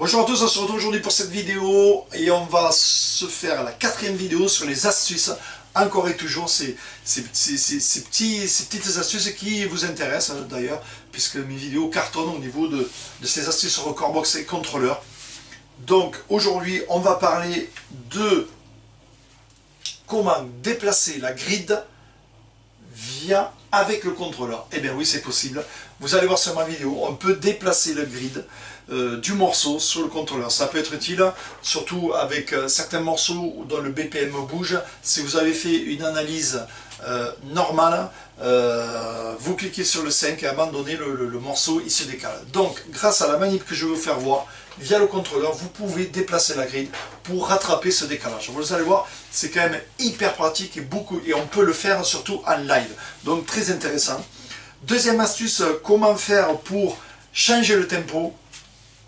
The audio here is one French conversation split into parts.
Bonjour à tous, on se retrouve aujourd'hui pour cette vidéo et on va se faire la 4e vidéo sur les astuces, encore et toujours ces petites astuces qui vous intéressent d'ailleurs, puisque mes vidéos cartonnent au niveau de ces astuces sur Recordbox et contrôleur. Donc aujourd'hui on va parler de comment déplacer la grid avec le contrôleur. Eh bien oui, c'est possible. Vous allez voir sur ma vidéo, on peut déplacer le grid du morceau sur le contrôleur. Ça peut être utile, surtout avec certains morceaux dont le BPM bouge. Si vous avez fait une analyse normale, vous cliquez sur le 5 et à un moment donné, le morceau il se décale. Donc, grâce à la manip que je vais vous faire voir, via le contrôleur, vous pouvez déplacer la grid pour rattraper ce décalage. Vous allez voir, c'est quand même hyper pratique et on peut le faire surtout en live. Donc, très intéressant. Deuxième astuce, comment faire pour changer le tempo.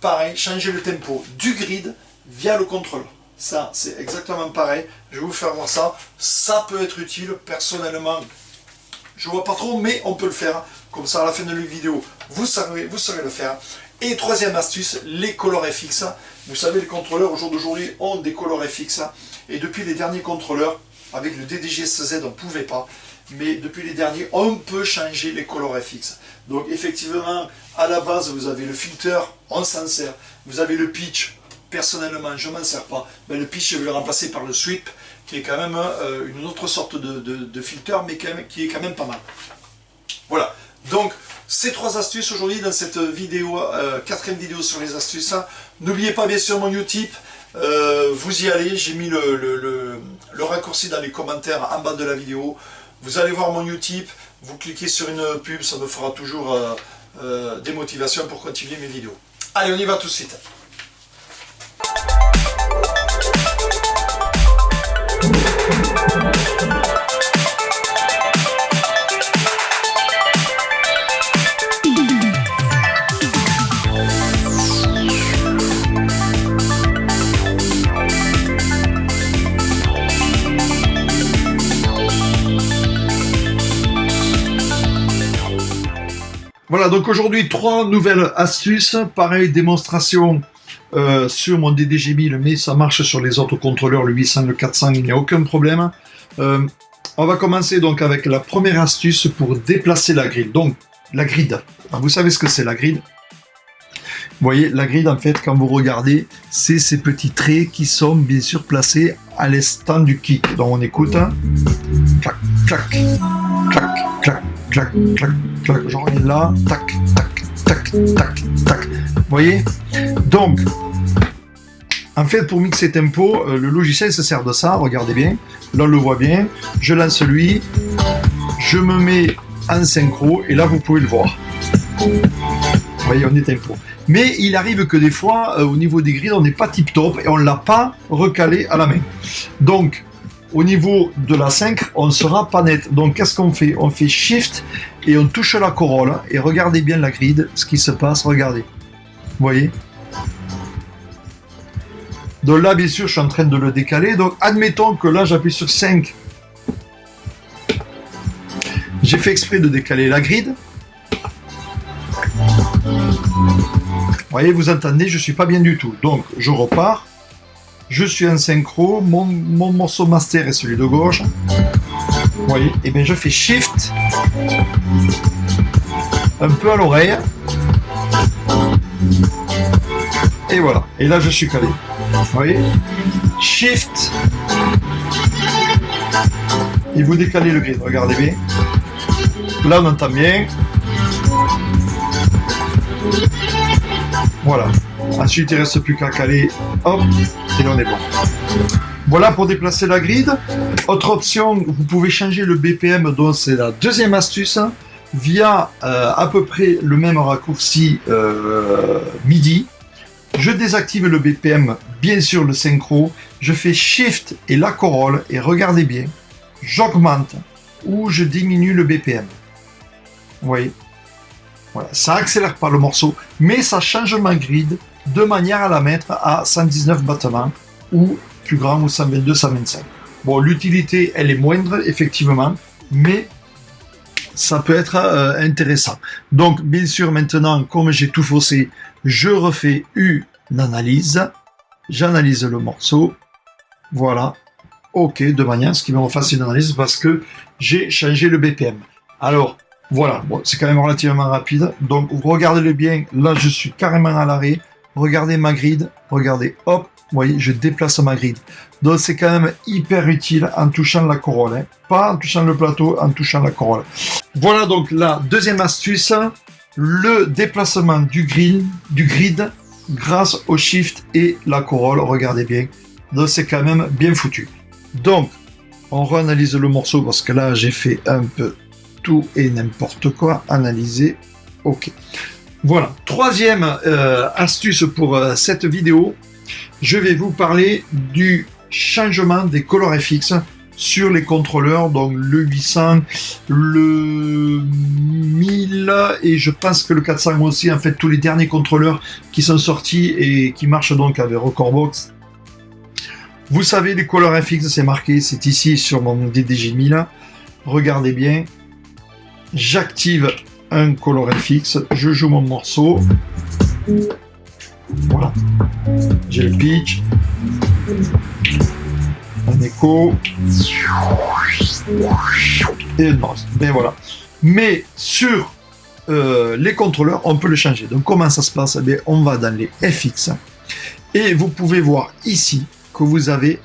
Pareil, changer le tempo du grid via le contrôleur. Ça, c'est exactement pareil. Je vais vous faire voir ça. Ça peut être utile. Personnellement, je ne vois pas trop, mais on peut le faire. Comme ça, à la fin de la vidéo, vous saurez le faire. Et troisième astuce, les colores FX. Vous savez, les contrôleurs, au jour d'aujourd'hui, ont des colores FX. Et depuis les derniers contrôleurs, avec le DDG-SZ, on ne pouvait pas. Mais depuis les derniers, on peut changer les colors FX. Donc effectivement, à la base, vous avez le filter, on s'en sert. Vous avez le pitch, personnellement, je ne m'en sers pas. Mais le pitch, je vais le remplacer par le sweep, qui est quand même une autre sorte de filter, mais qui est quand même pas mal. Voilà. Donc, ces 3 astuces aujourd'hui dans cette vidéo, 4e vidéo sur les astuces. N'oubliez pas bien sûr mon Utip. Vous y allez, j'ai mis le raccourci dans les commentaires en bas de la vidéo. Vous allez voir mon Utip, vous cliquez sur une pub, ça me fera toujours des motivations pour continuer mes vidéos. Allez, on y va tout de suite. Voilà, donc aujourd'hui 3 nouvelles astuces, pareil, démonstration sur mon DDG1000, mais ça marche sur les autres contrôleurs, le 800, le 400, il n'y a aucun problème. On va commencer donc avec la première astuce pour déplacer la grid. Donc la grid, alors, vous savez ce que c'est la grid? Vous voyez, la grid en fait, quand vous regardez, c'est ces petits traits qui sont bien sûr placés à l'instant du kick. Donc on écoute, hein. Clac, clac, clac, clac. Clac, clac, clac, je reviens là, tac, tac, tac, tac, tac. Vous voyez? Donc, en fait, pour mixer tempo, le logiciel se sert de ça, regardez bien. Là, on le voit bien. Je lance lui, je me mets en synchro, et là, vous pouvez le voir. Vous voyez, on est tempo. Mais il arrive que des fois, au niveau des grids, on n'est pas tip-top, et on ne l'a pas recalé à la main. Donc, au niveau de la 5, on ne sera pas net. Donc, qu'est-ce qu'on fait? On fait Shift et on touche la corolle. Et regardez bien la grid, ce qui se passe. Regardez. Vous voyez? Donc là, bien sûr, je suis en train de le décaler. Donc, admettons que là, j'appuie sur 5. J'ai fait exprès de décaler la grid. Vous voyez, vous entendez, je ne suis pas bien du tout. Donc, je repars. Je suis en synchro, mon morceau master est celui de gauche. Vous voyez, et bien je fais Shift un peu à l'oreille. Et voilà. Et là je suis calé. Vous voyez, Shift. Et vous décalez le grid. Regardez bien. Là on entend bien. Voilà. Ensuite, il ne reste plus qu'à caler. Hop. Et là, on est bon. Voilà pour déplacer la grid. Autre option, vous pouvez changer le BPM. Donc, c'est la deuxième astuce. Via à peu près le même raccourci MIDI. Je désactive le BPM, bien sûr, le synchro. Je fais Shift et la corolle. Et regardez bien. J'augmente ou je diminue le BPM. Vous voyez? Voilà, ça accélère pas le morceau, mais ça change ma grid de manière à la mettre à 119 battements ou plus grand ou 122, 125. Bon, l'utilité, elle est moindre, effectivement, mais ça peut être intéressant. Donc, bien sûr, maintenant, comme j'ai tout faussé, je refais U analyse, j'analyse le morceau, voilà, ok, de manière à ce qu'il me refasse une analyse parce que j'ai changé le BPM. Alors, voilà, bon, c'est quand même relativement rapide, donc regardez-le bien, là je suis carrément à l'arrêt, regardez ma grid, regardez, hop, vous voyez, je déplace ma grid. Donc c'est quand même hyper utile en touchant la corolle, hein. Pas en touchant le plateau, en touchant la corolle. Voilà donc la deuxième astuce, le déplacement du grid grâce au shift et la corolle, regardez bien. Donc c'est quand même bien foutu. Donc on réanalyse le morceau parce que là j'ai fait un peu tout et n'importe quoi, analyser, ok. Voilà, troisième astuce pour cette vidéo, je vais vous parler du changement des ColorFX sur les contrôleurs, donc le 800, le 1000 et je pense que le 400 aussi, en fait tous les derniers contrôleurs qui sont sortis et qui marchent donc avec Recordbox. Vous savez, les ColorFX, c'est marqué, c'est ici sur mon DDJ 1000, regardez bien, j'active un ColorFX, je joue mon morceau, voilà, j'ai le pitch, un écho, et une noise, ben voilà. Mais sur les contrôleurs, on peut le changer. Donc comment ça se passe? Eh bien, on va dans les FX, et vous pouvez voir ici que vous avez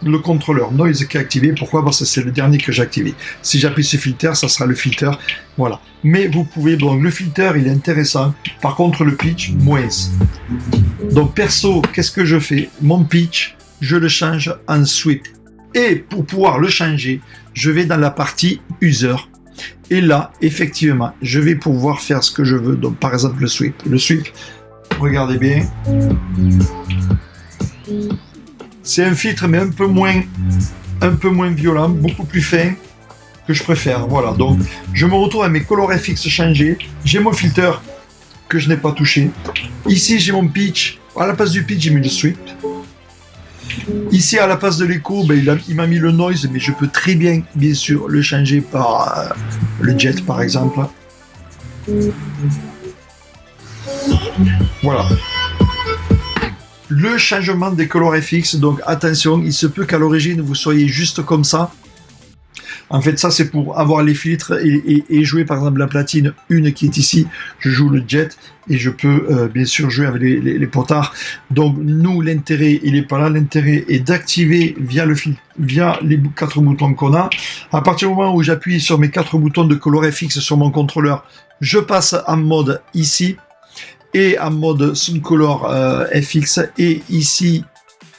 le contrôleur noise qui est activé. Pourquoi? Parce que c'est le dernier que j'ai activé. Si j'appuie sur filter, ça sera le filter. Voilà. Mais vous pouvez, donc le filter, il est intéressant. Par contre, le pitch, moins. Donc perso, qu'est-ce que je fais? Mon pitch, je le change en sweep. Et pour pouvoir le changer, je vais dans la partie user. Et là, effectivement, je vais pouvoir faire ce que je veux. Donc par exemple, le sweep. Le sweep, regardez bien. C'est un filtre mais un peu moins violent, beaucoup plus fin que je préfère. Voilà, donc je me retrouve à mes ColorFX changés. J'ai mon filter que je n'ai pas touché. Ici j'ai mon pitch. À la place du pitch, j'ai mis le sweep. Ici à la place de l'écho, ben, il m'a mis le noise, mais je peux très bien sûr le changer par le jet par exemple. Voilà. Le changement des ColorFX, donc attention, il se peut qu'à l'origine vous soyez juste comme ça. En fait, ça c'est pour avoir les filtres et jouer par exemple la platine, une qui est ici, je joue le jet et je peux bien sûr jouer avec les potards. Donc nous, l'intérêt, il n'est pas là, l'intérêt est d'activer via les 4 boutons qu'on a. À partir du moment où j'appuie sur mes 4 boutons de ColorFX sur mon contrôleur, je passe en mode ici. Et en mode Soundcolor FX, et ici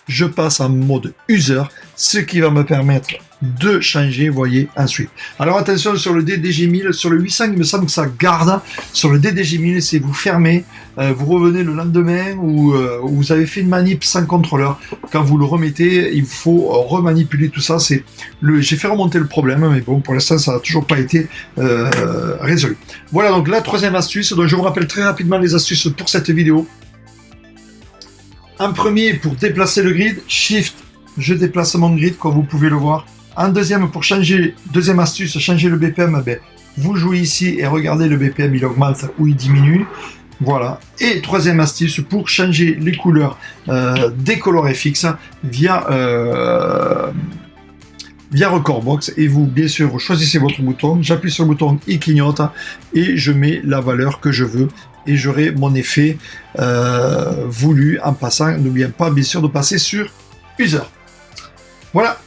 je passe en mode user, ce qui va me permettre de changer, vous voyez, ensuite. Alors attention sur le DDJ 1000, sur le 800 il me semble que ça garde, sur le DDJ 1000 c'est vous fermez, vous revenez le lendemain ou vous avez fait une manip sans contrôleur, quand vous le remettez il faut remanipuler tout ça, j'ai fait remonter le problème mais bon pour l'instant ça n'a toujours pas été résolu. Voilà donc la troisième astuce, donc je vous rappelle très rapidement les astuces pour cette vidéo. En premier pour déplacer le grid, Shift, je déplace mon grid comme vous pouvez le voir. En deuxième, pour changer, deuxième astuce, changer le BPM, ben, vous jouez ici et regardez le BPM, il augmente ou il diminue. Voilà. Et troisième astuce, pour changer les couleurs des ColorFX via Recordbox. Et vous, bien sûr, vous choisissez votre bouton. J'appuie sur le bouton, il clignote et je mets la valeur que je veux. Et j'aurai mon effet voulu en passant. N'oubliez pas, bien sûr, de passer sur User. Voilà.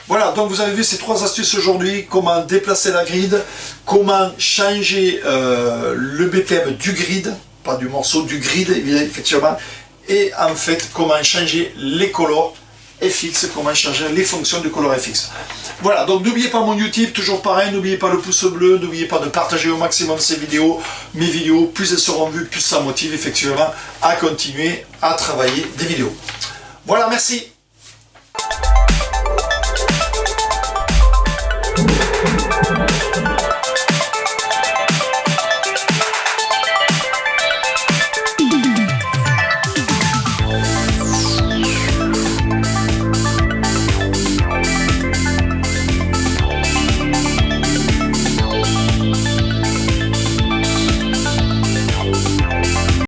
Voilà, donc vous avez vu ces 3 astuces aujourd'hui, comment déplacer la grid, comment changer le BPM du grid, pas du morceau, du grid effectivement, et en fait comment changer les colors FX, comment changer les fonctions du ColorFX. Voilà, donc n'oubliez pas mon YouTube, toujours pareil, n'oubliez pas le pouce bleu, n'oubliez pas de partager au maximum ces vidéos, mes vidéos, plus elles seront vues, plus ça motive effectivement à continuer à travailler des vidéos. Voilà, merci.